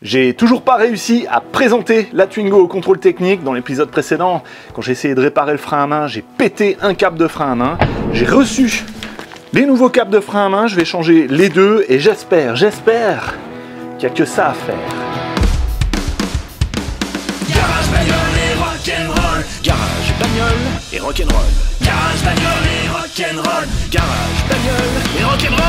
J'ai toujours pas réussi à présenter la Twingo au contrôle technique. Dans l'épisode précédent, quand j'ai essayé de réparer le frein à main, j'ai pété un câble de frein à main. J'ai reçu les nouveaux câbles de frein à main, je vais changer les deux et j'espère qu'il n'y a que ça à faire. Garage bagnole et rock'n'roll. Garage bagnole et rock'n'roll. Garage bagnole et rock'n'roll. Garage bagnole et rock'n'roll.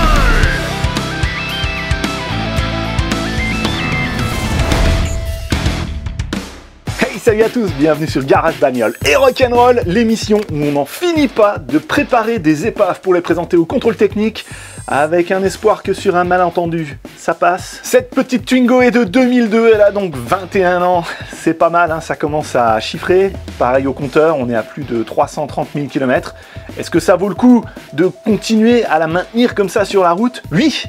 Hey, salut à tous, bienvenue sur Garage Bagnole et Rock'n'Roll, l'émission où on n'en finit pas de préparer des épaves pour les présenter au contrôle technique, avec un espoir que sur un malentendu, ça passe. Cette petite Twingo est de 2002, elle a donc 21 ans, c'est pas mal, hein, ça commence à chiffrer. Pareil au compteur, on est à plus de 330 000 km. Est-ce que ça vaut le coup de continuer à la maintenir comme ça sur la route? Oui!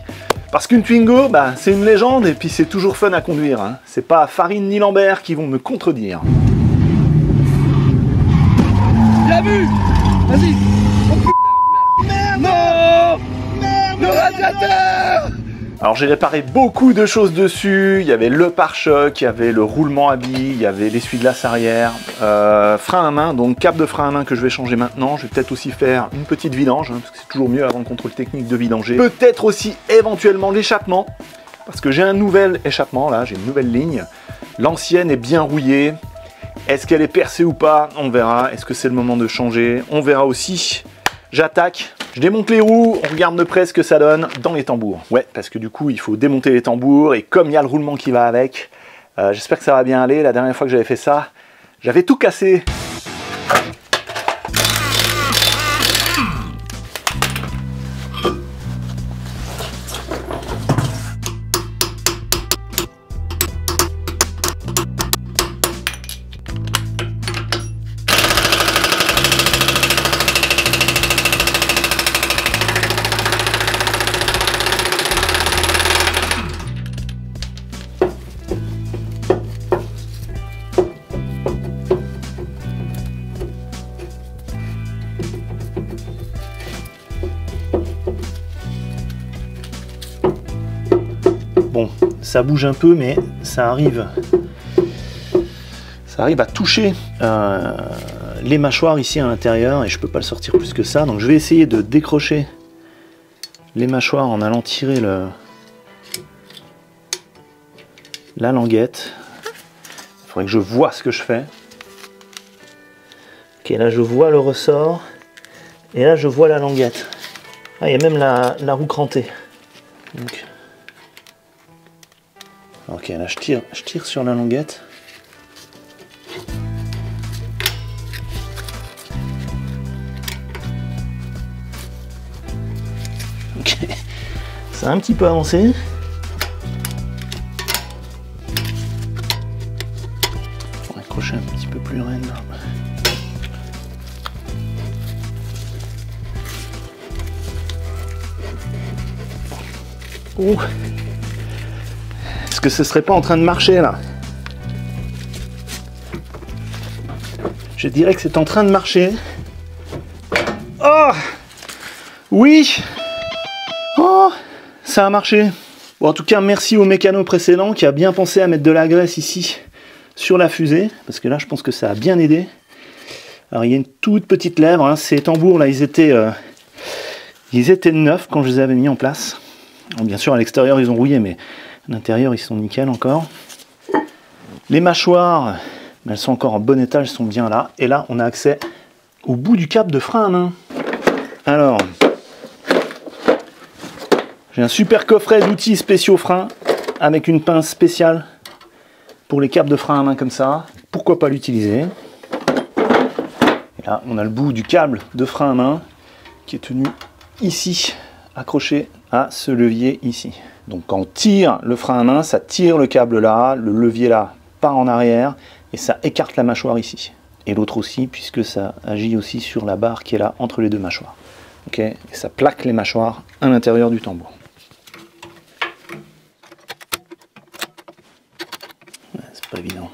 Parce qu'une Twingo, c'est une légende et puis c'est toujours fun à conduire. Hein. C'est pas Farine ni Lambert qui vont me contredire. Bien vu. Vas-y. Oh putain, merde. Non. Merde. Le radiateur. Alors j'ai réparé beaucoup de choses dessus. Il y avait le pare-choc, il y avait le roulement à billes, il y avait l'essuie-glace arrière, frein à main, donc câble de frein à main que je vais changer maintenant. Je vais peut-être aussi faire une petite vidange, hein, parce que c'est toujours mieux avant le contrôle technique de vidanger. Peut-être aussi éventuellement l'échappement, parce que j'ai un nouvel échappement là, j'ai une nouvelle ligne. L'ancienne est bien rouillée. Est-ce qu'elle est percée ou pas? On verra. Est-ce que c'est le moment de changer? On verra aussi. J'attaque, je démonte les roues, on regarde de près ce que ça donne dans les tambours. Ouais, parce que du coup, il faut démonter les tambours, et comme il y a le roulement qui va avec, j'espère que ça va bien aller. La dernière fois que j'avais fait ça, j'avais tout cassé. Bon, ça bouge un peu, mais ça arrive à toucher les mâchoires ici à l'intérieur, et je peux pas le sortir plus que ça. Donc je vais essayer de décrocher les mâchoires en allant tirer la languette. Il faudrait que je vois ce que je fais. Ok, là je vois le ressort, et là je vois la languette. Ah, il y a même la roue crantée. Donc, ok, là je tire sur la languette. Ok, ça a un petit peu avancé. Faut accrocher un petit peu plus raide. Ouh. Est-ce que ce serait pas en train de marcher là? Je dirais que c'est en train de marcher. Oh! Oui! Oh! Ça a marché. Bon, en tout cas, merci au mécano précédent qui a bien pensé à mettre de la graisse ici sur la fusée, parce que là, je pense que ça a bien aidé. Alors, il y a une toute petite lèvre, hein. Ces tambours là, ils étaient neufs quand je les avais mis en place. Bon, bien sûr, à l'extérieur, ils ont rouillé, mais à l'intérieur, ils sont nickel encore. Les mâchoires, elles sont encore en bon état, elles sont bien là. Et là, on a accès au bout du câble de frein à main. Alors, j'ai un super coffret d'outils spéciaux frein avec une pince spéciale pour les câbles de frein à main comme ça. Pourquoi pas l'utiliser? Et là, on a le bout du câble de frein à main qui est tenu ici, accroché à ce levier ici. Donc quand on tire le frein à main, ça tire le câble là, le levier là part en arrière et ça écarte la mâchoire ici. Et l'autre aussi, puisque ça agit aussi sur la barre qui est là entre les deux mâchoires. Ok, et ça plaque les mâchoires à l'intérieur du tambour. Ouais, c'est pas évident.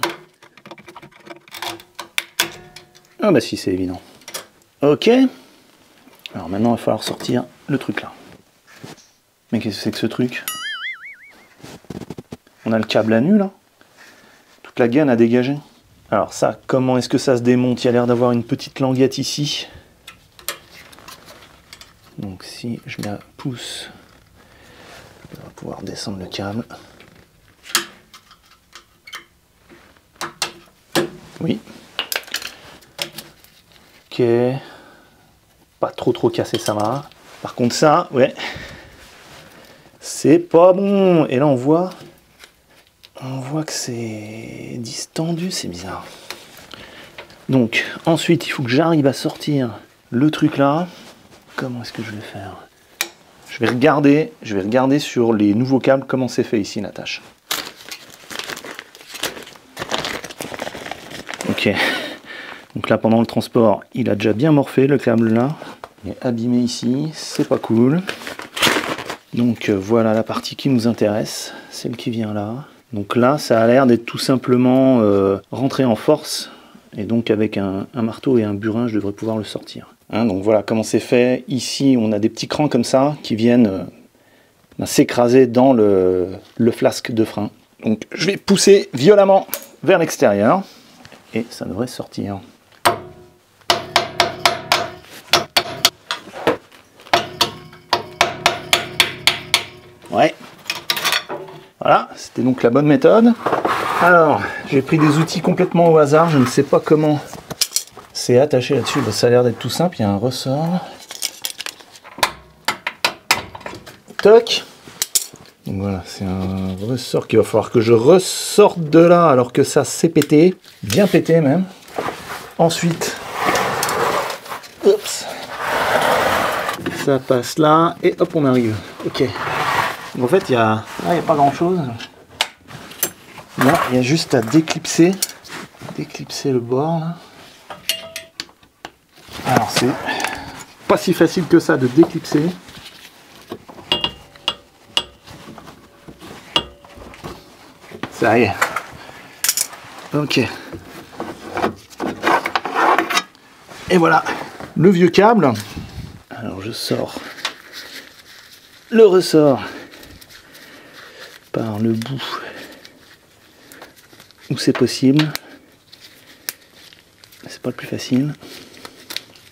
Ah bah si, c'est évident. Ok. Alors maintenant, il va falloir sortir le truc là. Mais qu'est-ce que c'est que ce truc? on a le câble à nu là. Toute la gaine a dégagé. Alors ça, comment est-ce que ça se démonte? Il y a l'air d'avoir une petite languette ici. Donc si je la pousse, on va pouvoir descendre le câble. Oui. Ok. Pas trop cassé, ça va. Par contre ça, ouais. C'est pas bon. Et là on voit que c'est distendu, c'est bizarre. Donc ensuite il faut que j'arrive à sortir le truc là. Comment est-ce que je vais faire? Je vais regarder sur les nouveaux câbles comment c'est fait ici la tâche. Ok. Donc là pendant le transport il a déjà bien morfé le câble là. Il est abîmé ici, c'est pas cool. Donc voilà la partie qui nous intéresse, celle qui vient là. Donc là ça a l'air d'être tout simplement rentré en force. Et donc avec un marteau et un burin je devrais pouvoir le sortir. Hein, donc voilà comment c'est fait. Ici on a des petits crans comme ça qui viennent s'écraser dans le flasque de frein. Donc je vais pousser violemment vers l'extérieur et ça devrait sortir. Ouais. Voilà, c'était donc la bonne méthode. Alors, j'ai pris des outils complètement au hasard, je ne sais pas comment c'est attaché là-dessus. Ça a l'air d'être tout simple, il y a un ressort. Toc. Donc voilà, c'est un ressort qu'il va falloir que je ressorte de là alors que ça s'est pété, bien pété même. Ensuite, oups, ça passe là et hop on arrive. Ok. Donc en fait il y a pas grand chose. Là il y a juste à déclipser le bord là. Alors c'est pas si facile que ça de déclipser. Ça y est. Ok. Et voilà, le vieux câble. Alors je sors le ressort par le bout où c'est possible. C'est pas le plus facile.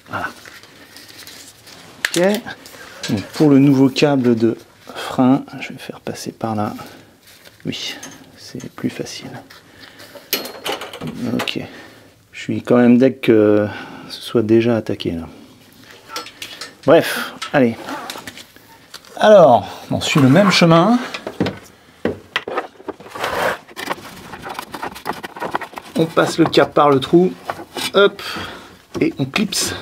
Voilà. Ok. Donc pour le nouveau câble de frein, je vais faire passer par là. Oui, c'est plus facile. Ok. Je suis quand même dès que ce soit déjà attaqué là. Bref, allez. Alors, on suit le même chemin. On passe le câble par le trou. Hop. Et on clipse.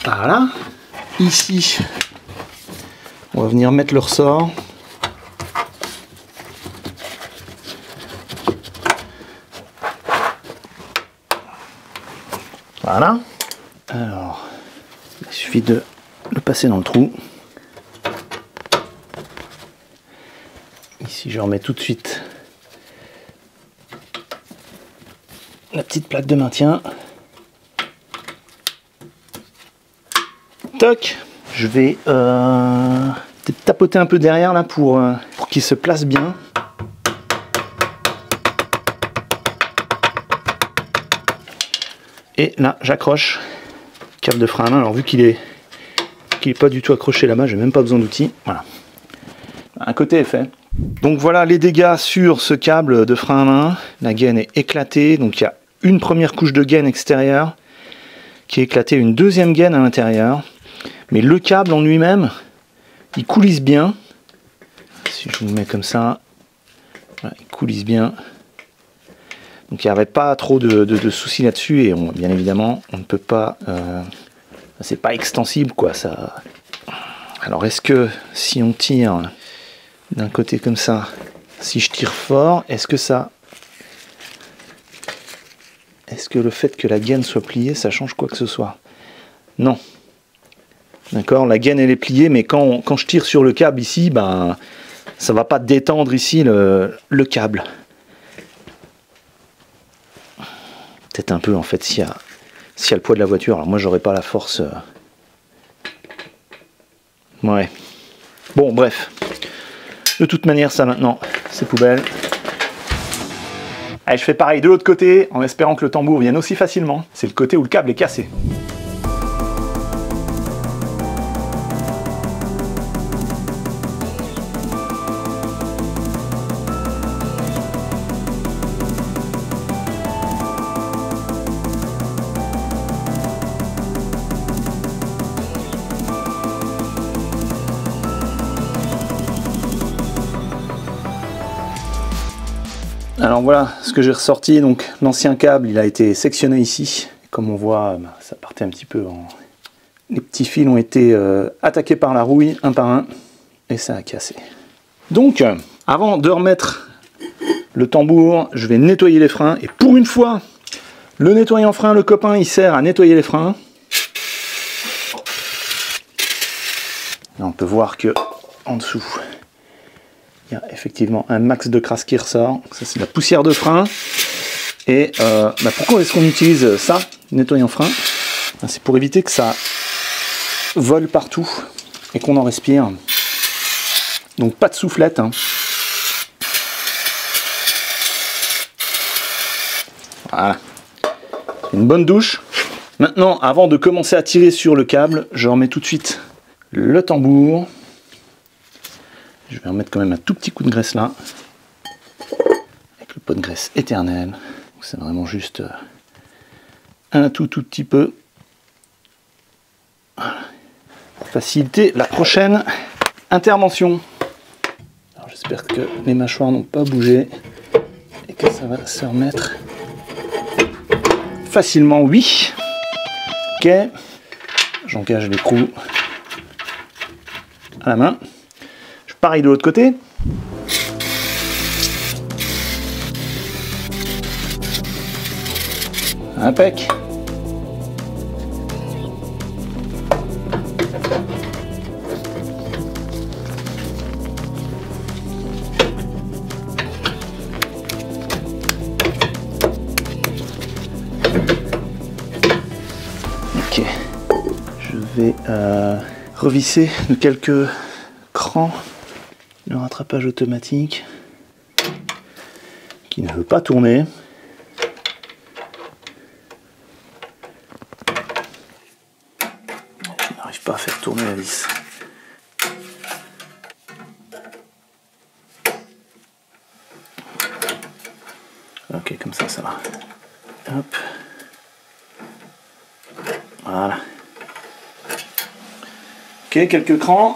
Voilà. Ici, on va venir mettre le ressort. Voilà. Alors, il suffit de le passer dans le trou. Ici, je remets tout de suite la petite plaque de maintien. Toc. Je vais peut-être tapoter un peu derrière là pour qu'il se place bien. Et là, j'accroche câble de frein à main. Alors vu qu'il est pas du tout accroché là-bas, j'ai même pas besoin d'outils. Voilà. Un côté est fait. Donc voilà les dégâts sur ce câble de frein à main. La gaine est éclatée. Donc il y a une première couche de gaine extérieure qui est éclatée, une deuxième gaine à l'intérieur. Mais le câble en lui-même, il coulisse bien. Si je vous le mets comme ça, voilà, il coulisse bien. Donc il n'y avait pas trop de soucis là-dessus et bien évidemment on ne peut pas, c'est pas extensible quoi ça. Alors est-ce que si on tire d'un côté comme ça, si je tire fort, est-ce que le fait que la gaine soit pliée ça change quoi que ce soit? Non. D'accord, la gaine elle est pliée mais quand je tire sur le câble ici, ben ça va pas détendre ici le câble. Peut-être un peu en fait s'il y a le poids de la voiture. Alors moi j'aurais pas la force. Ouais. Bon bref. De toute manière, ça maintenant, c'est poubelle. Allez, je fais pareil de l'autre côté, en espérant que le tambour vienne aussi facilement. C'est le côté où le câble est cassé. Alors voilà ce que j'ai ressorti, donc l'ancien câble il a été sectionné ici, comme on voit ça partait un petit peu en... Les petits fils ont été attaqués par la rouille un par un et ça a cassé. Donc avant de remettre le tambour, je vais nettoyer les freins et pour une fois le nettoyant frein, le copain il sert à nettoyer les freins. Là on peut voir que en dessous il y a effectivement un max de crasse qui ressort. Ça, c'est la poussière de frein. Et pourquoi est-ce qu'on utilise ça, nettoyant frein? C'est pour éviter que ça vole partout et qu'on en respire. Donc pas de soufflette. Hein. Voilà. Une bonne douche. Maintenant, avant de commencer à tirer sur le câble, je remets tout de suite le tambour. Je vais remettre quand même un tout petit coup de graisse là, avec le pot de graisse éternel. C'est vraiment juste un tout petit peu, voilà, pour faciliter la prochaine intervention. J'espère que les mâchoires n'ont pas bougé et que ça va se remettre facilement. Oui. Ok. J'engage l'écrou à la main. Pareil de l'autre côté. Impec. Ok. Je vais revisser de quelques crans le rattrapage automatique qui ne veut pas tourner. Je n'arrive pas à faire tourner la vis. Ok, comme ça va. Hop. Voilà. Ok, quelques crans.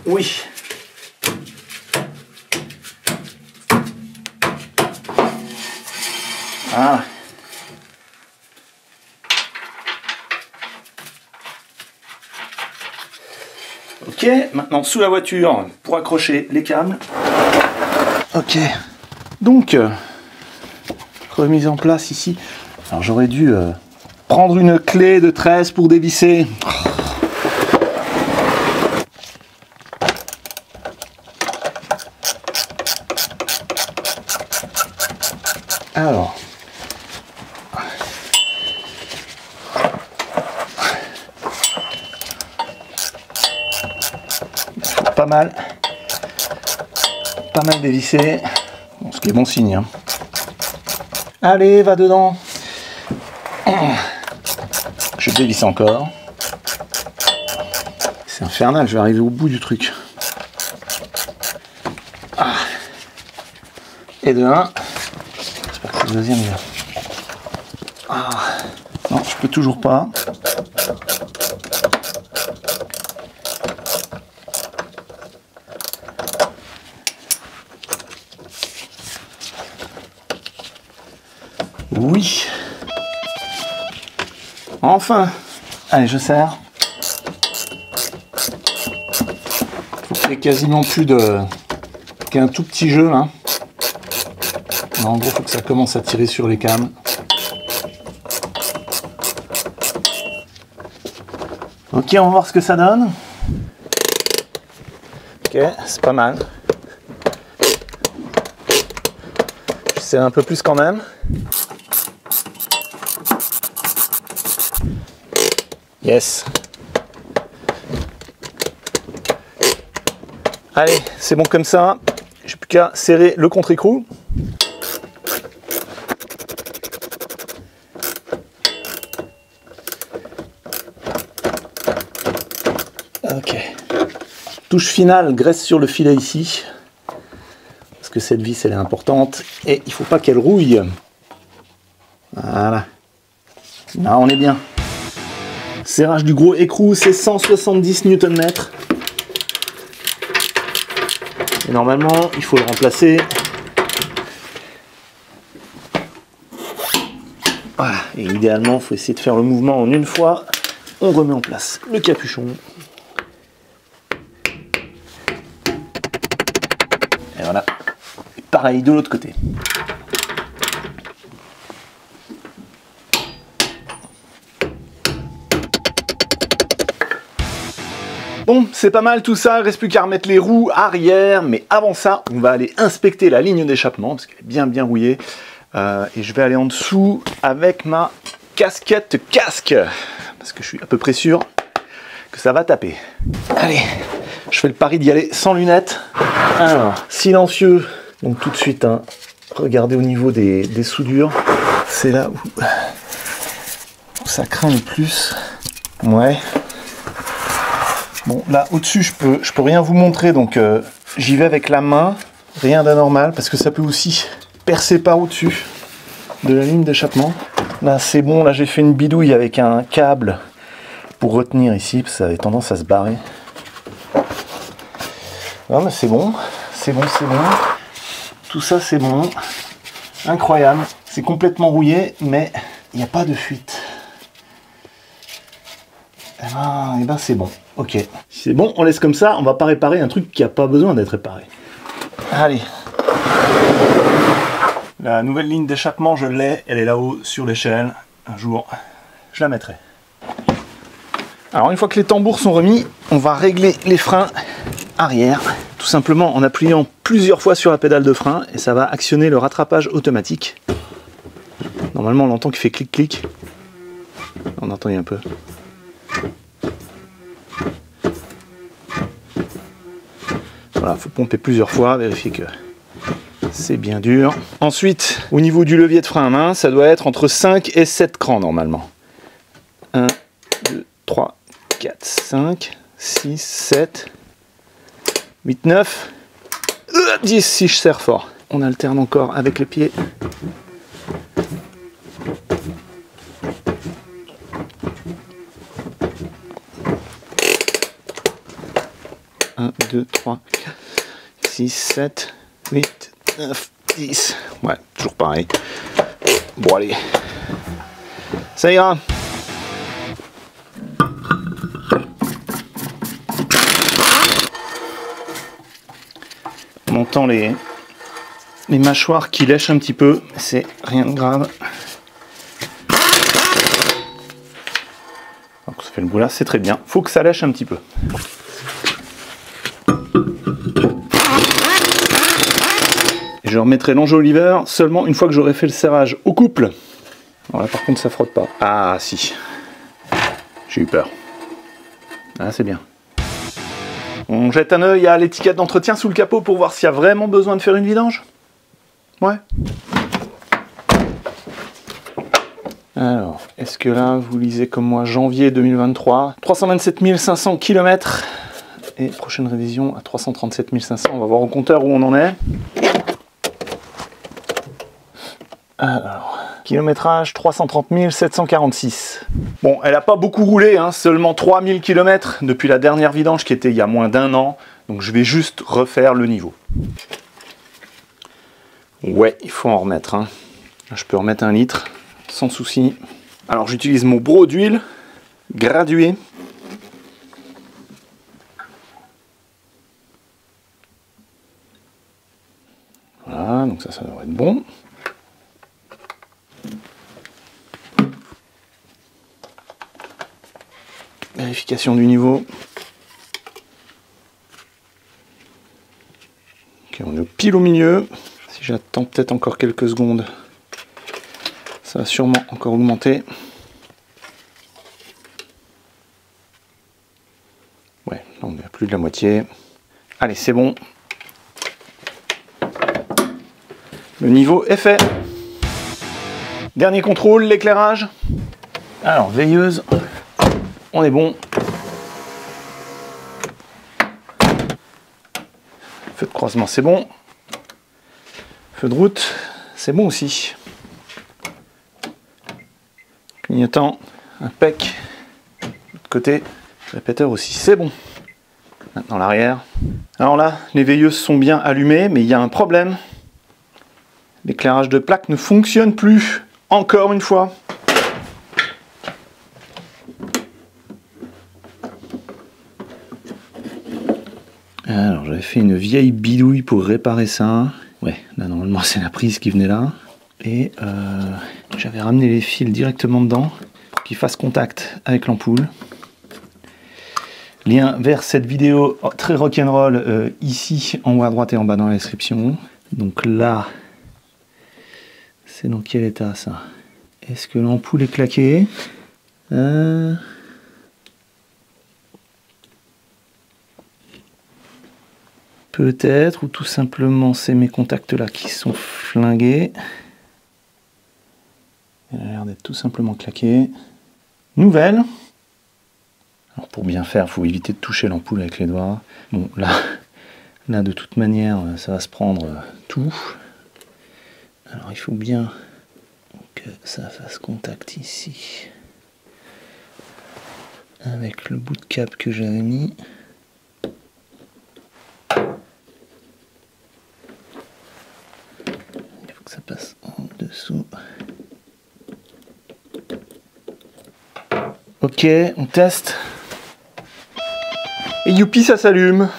Oui. Ah. Ok, maintenant sous la voiture pour accrocher les câbles. Ok, donc remise en place ici. Alors j'aurais dû prendre une clé de 13 pour dévisser. Alors, pas mal dévissé, bon, ce qui est bon signe. Hein. Allez, va dedans. Je dévisse encore. C'est infernal, je vais arriver au bout du truc. Ah. Et de 1. J'espère que c'est le deuxième. Ah. Non, je peux toujours pas. Oui. Enfin. Allez, je serre. Faut qu'il y ait quasiment plus de... qu'un tout petit jeu là. Non, en gros, faut que ça commence à tirer sur les câbles. Ok, on va voir ce que ça donne. Ok, c'est pas mal. Je serre un peu plus quand même. Yes. Allez, c'est bon comme ça. J'ai plus qu'à serrer le contre-écrou. Ok. Touche finale, graisse sur le filet ici. Parce que cette vis, elle est importante. Et il ne faut pas qu'elle rouille. Voilà. Là, on est bien. Serrage du gros écrou, c'est 170 Nm. Et normalement, il faut le remplacer. Voilà. Et idéalement, il faut essayer de faire le mouvement en une fois. On remet en place le capuchon. Et voilà. Et pareil de l'autre côté. Bon, c'est pas mal tout ça, il reste plus qu'à remettre les roues arrière, mais avant ça, on va aller inspecter la ligne d'échappement, parce qu'elle est bien rouillée, et je vais aller en dessous avec ma casquette casque, parce que je suis à peu près sûr que ça va taper. Allez, je fais le pari d'y aller sans lunettes. Alors, silencieux, donc tout de suite, hein, regardez au niveau des soudures, c'est là où ça craint le plus. Ouais. Bon, là, au-dessus, je peux rien vous montrer, donc j'y vais avec la main, rien d'anormal, parce que ça peut aussi percer par au-dessus de la ligne d'échappement. Là, c'est bon, là, j'ai fait une bidouille avec un câble pour retenir ici, parce que ça avait tendance à se barrer. Non, mais c'est bon, c'est bon, c'est bon. Tout ça, c'est bon. Incroyable. C'est complètement rouillé, mais il n'y a pas de fuite. Eh ben c'est bon. Ok. Si c'est bon, on laisse comme ça, on va pas réparer un truc qui n'a pas besoin d'être réparé. Allez. La nouvelle ligne d'échappement, je l'ai, elle est là-haut sur l'échelle. Un jour, je la mettrai. Alors une fois que les tambours sont remis, on va régler les freins arrière, tout simplement en appuyant plusieurs fois sur la pédale de frein, et ça va actionner le rattrapage automatique. Normalement, on entend qu'il fait clic-clic. On entend un peu. Voilà, il faut pomper plusieurs fois, vérifier que c'est bien dur. Ensuite, au niveau du levier de frein à main, ça doit être entre 5 et 7 crans normalement. 1, 2, 3, 4, 5, 6, 7, 8, 9, 10 si je serre fort. On alterne encore avec le pied. Un, 2, 3, 4, 6, 7, 8, 9, 10. Ouais, toujours pareil. Bon, allez. Ça ira. On entend les mâchoires qui lèchent un petit peu. C'est rien de grave. Donc, ça fait le bout là, c'est très bien. Faut que ça lèche un petit peu. Je remettrai l'enjoliveur seulement une fois que j'aurai fait le serrage au couple. Alors là par contre ça frotte pas. Ah si. J'ai eu peur. Ah c'est bien. On jette un œil à l'étiquette d'entretien sous le capot pour voir s'il y a vraiment besoin de faire une vidange. Ouais. Alors, est-ce que là vous lisez comme moi janvier 2023, 327 500 km et prochaine révision à 337 500. On va voir au compteur où on en est. Alors, kilométrage 330 746. Bon, elle n'a pas beaucoup roulé, hein, seulement 3000 km depuis la dernière vidange qui était il y a moins d'1 an. Donc je vais juste refaire le niveau. Ouais, il faut en remettre. Hein. Je peux remettre 1 litre, sans souci. Alors j'utilise mon broc d'huile gradué. Voilà, donc ça devrait être bon. Vérification du niveau. Ok, on est pile au milieu. Si j'attends peut-être encore quelques secondes, ça va sûrement encore augmenter. Plus de la moitié. Allez, c'est bon. Le niveau est fait. Dernier contrôle, l'éclairage. Alors, veilleuse, on est bon. Feu de croisement, c'est bon. Feu de route, c'est bon aussi. Clignotant, impec. De l'autre côté, répéteur aussi, c'est bon. Maintenant l'arrière. Alors là, les veilleuses sont bien allumées, mais il y a un problème. L'éclairage de plaque ne fonctionne plus. Encore une fois. Alors j'avais fait une vieille bidouille pour réparer ça. Ouais, là normalement c'est la prise qui venait là. Et j'avais ramené les fils directement dedans pour qu'ils fassent contact avec l'ampoule. Lien vers cette vidéo très rock'n'roll ici en haut à droite et en bas dans la description. Donc là, c'est dans quel état ça? Est-ce que l'ampoule est claquée? Peut-être, ou tout simplement c'est mes contacts là qui sont flingués. Elle a l'air d'être tout simplement claquée. Nouvelle. Alors pour bien faire, il faut éviter de toucher l'ampoule avec les doigts. Bon, là de toute manière, ça va se prendre tout. Alors il faut bien que ça fasse contact ici avec le bout de cap que j'avais mis. Il faut que ça passe en dessous. Ok, on teste. Et youpi, ça s'allume.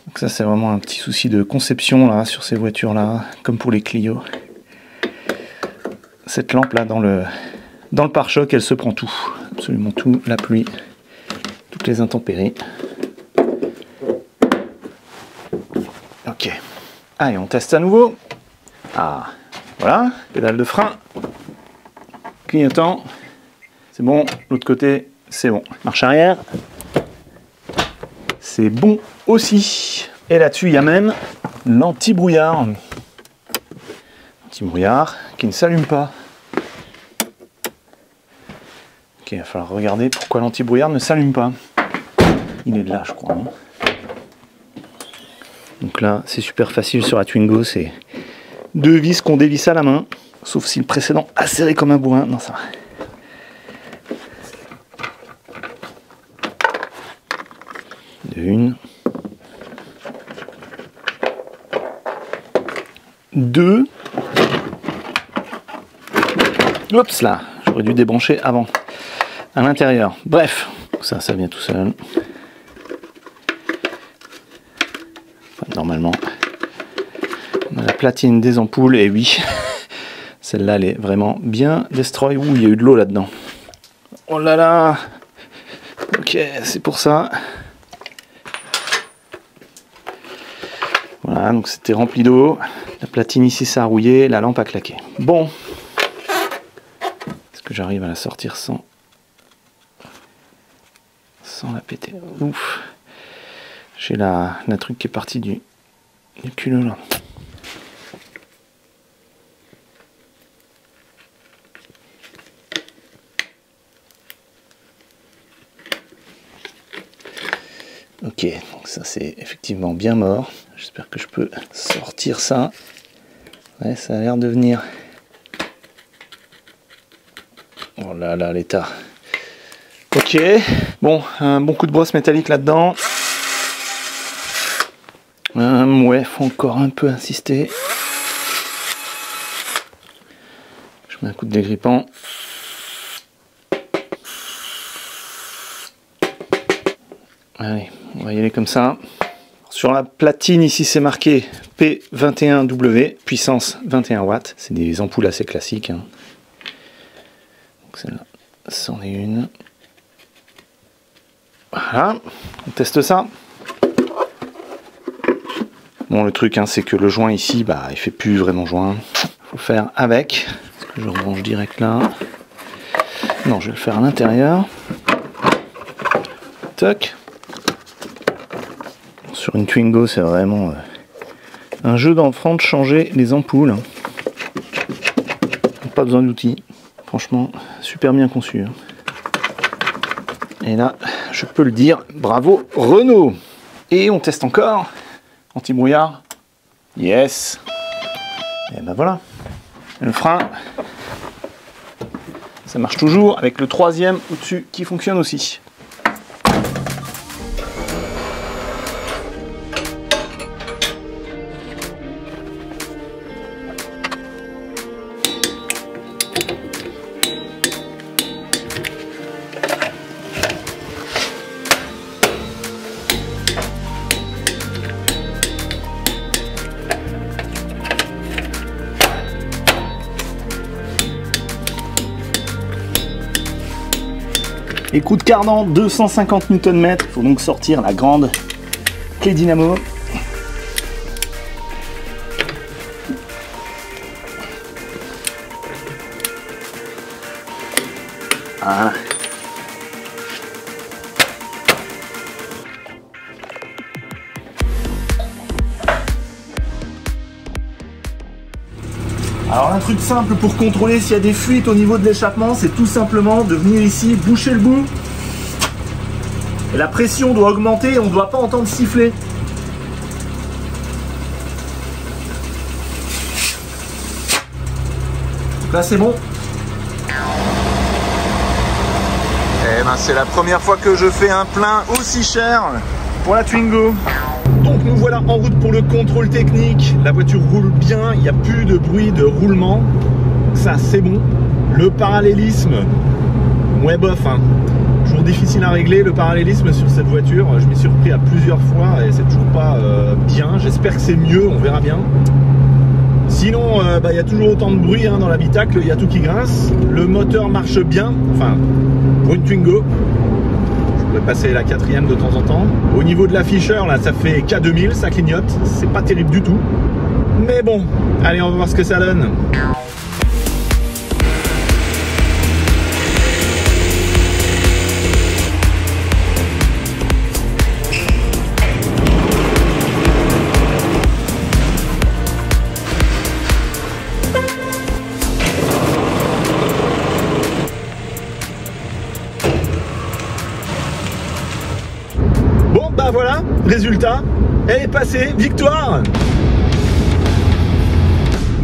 Donc ça c'est vraiment un petit souci de conception là sur ces voitures là, comme pour les Clio. Cette lampe là dans le pare-choc, elle se prend tout, absolument tout, la pluie, toutes les intempéries. Ok. Allez, on teste à nouveau. Ah, voilà, pédale de frein, clignotant, c'est bon, l'autre côté, c'est bon. Marche arrière, c'est bon aussi. Et là-dessus, il y a même l'anti-brouillard. Anti-brouillard qui ne s'allume pas. Ok, il va falloir regarder pourquoi l'anti-brouillard ne s'allume pas. Il est là, je crois. Hein. Donc là, c'est super facile sur la Twingo, c'est 2 vis qu'on dévisse à la main. Sauf si le précédent a serré comme un bourrin. Non, ça va. Une. 2. Oups là, j'aurais dû débrancher avant. À l'intérieur. Bref, ça vient tout seul. Enfin, normalement, on a la platine des ampoules et oui, celle-là elle est vraiment bien destroy. Ouh, il y a eu de l'eau là-dedans. Oh là là. Ok, c'est pour ça. Voilà, donc c'était rempli d'eau. La platine ici s'est rouillé, la lampe a claqué. Bon. Est-ce que j'arrive à la sortir sans la péter? Ouf. J'ai la truc qui est partie du culot là. Ok, donc ça c'est effectivement bien mort. J'espère que je peux sortir ça. Ouais, ça a l'air de venir. Oh là là, l'état. Ok, bon, un bon coup de brosse métallique là-dedans. Ouais, faut encore un peu insister. Je mets un coup de dégrippant. Allez, on va y aller comme ça. Sur la platine ici c'est marqué P21W, puissance 21 watts. C'est des ampoules assez classiques. Hein. Donc celle-là, c'en est une. Voilà, on teste ça. Bon, le truc, hein, c'est que le joint ici, bah, il fait plus vraiment joint. Faut faire avec. Est-ce que je rebranche direct là? Non, je vais le faire à l'intérieur. Toc. sur une Twingo, c'est vraiment un jeu d'enfant de changer les ampoules. Pas besoin d'outils. Franchement, super bien conçu. Et là, je peux le dire, bravo Renault. Et on teste encore. Anti-brouillard. Yes. Et ben voilà. Le frein, ça marche toujours avec le troisième au-dessus qui fonctionne aussi. Et coup de cardan, 250 Nm, il faut donc sortir la grande clé dynamo. Voilà. Alors un truc simple pour contrôler s'il y a des fuites au niveau de l'échappement, c'est tout simplement de venir ici, boucher le bout. Et la pression doit augmenter et on ne doit pas entendre siffler. Donc là c'est bon. Eh ben c'est la première fois que je fais un plein aussi cher pour la Twingo. Donc nous voilà en route pour le contrôle technique. La voiture roule bien, il n'y a plus de bruit de roulement. Ça c'est bon. Le parallélisme, ouais bof, hein. Toujours difficile à régler le parallélisme sur cette voiture. Je m'y suis repris à plusieurs fois et c'est toujours pas bien. J'espère que c'est mieux, on verra bien. Sinon, il y a toujours autant de bruit hein, dans l'habitacle, il y a tout qui grince. Le moteur marche bien, enfin pour une Twingo. Je vais passer la 4e de temps en temps. Au niveau de l'afficheur, là, ça fait K2000, ça clignote. C'est pas terrible du tout. Mais bon, allez, on va voir ce que ça donne. Bah voilà, résultat, elle est passée, victoire.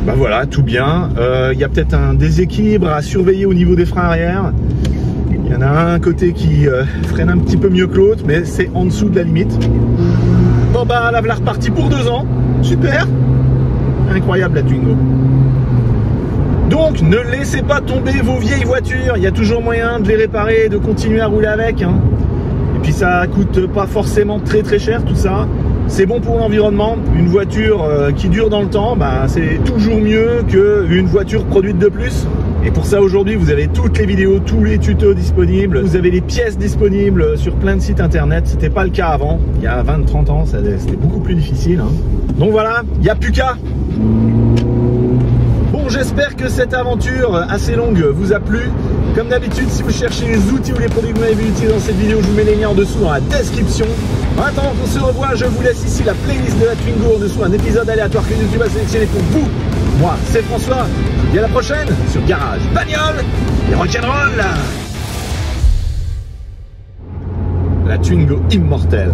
Bah voilà, tout bien. Il y a peut-être un déséquilibre à surveiller au niveau des freins arrière. Il y en a un côté qui freine un petit peu mieux que l'autre, mais c'est en dessous de la limite. Bon bah la voilà repartie pour 2 ans, super. Incroyable la Twingo. Donc ne laissez pas tomber vos vieilles voitures, il y a toujours moyen de les réparer et de continuer à rouler avec, hein. Et puis ça coûte pas forcément très cher tout ça. C'est bon pour l'environnement. Une voiture qui dure dans le temps, bah, c'est toujours mieux qu'une voiture produite de plus. Et pour ça aujourd'hui vous avez toutes les vidéos, tous les tutos disponibles. Vous avez les pièces disponibles sur plein de sites internet. C'était pas le cas avant. Il y a 20-30 ans, c'était beaucoup plus difficile, hein. Donc voilà, il n'y a plus qu'à. Bon, j'espère que cette aventure assez longue vous a plu. Comme d'habitude, si vous cherchez les outils ou les produits que vous m'avez vu utiliser dans cette vidéo, je vous mets les liens en dessous dans la description. En attendant qu'on se revoie, je vous laisse ici la playlist de la Twingo en dessous, un épisode aléatoire que YouTube a sélectionné pour vous. Moi, c'est François. Je vous dis à la prochaine sur Garage Bagnole et Rock'n'Roll. La Twingo immortelle.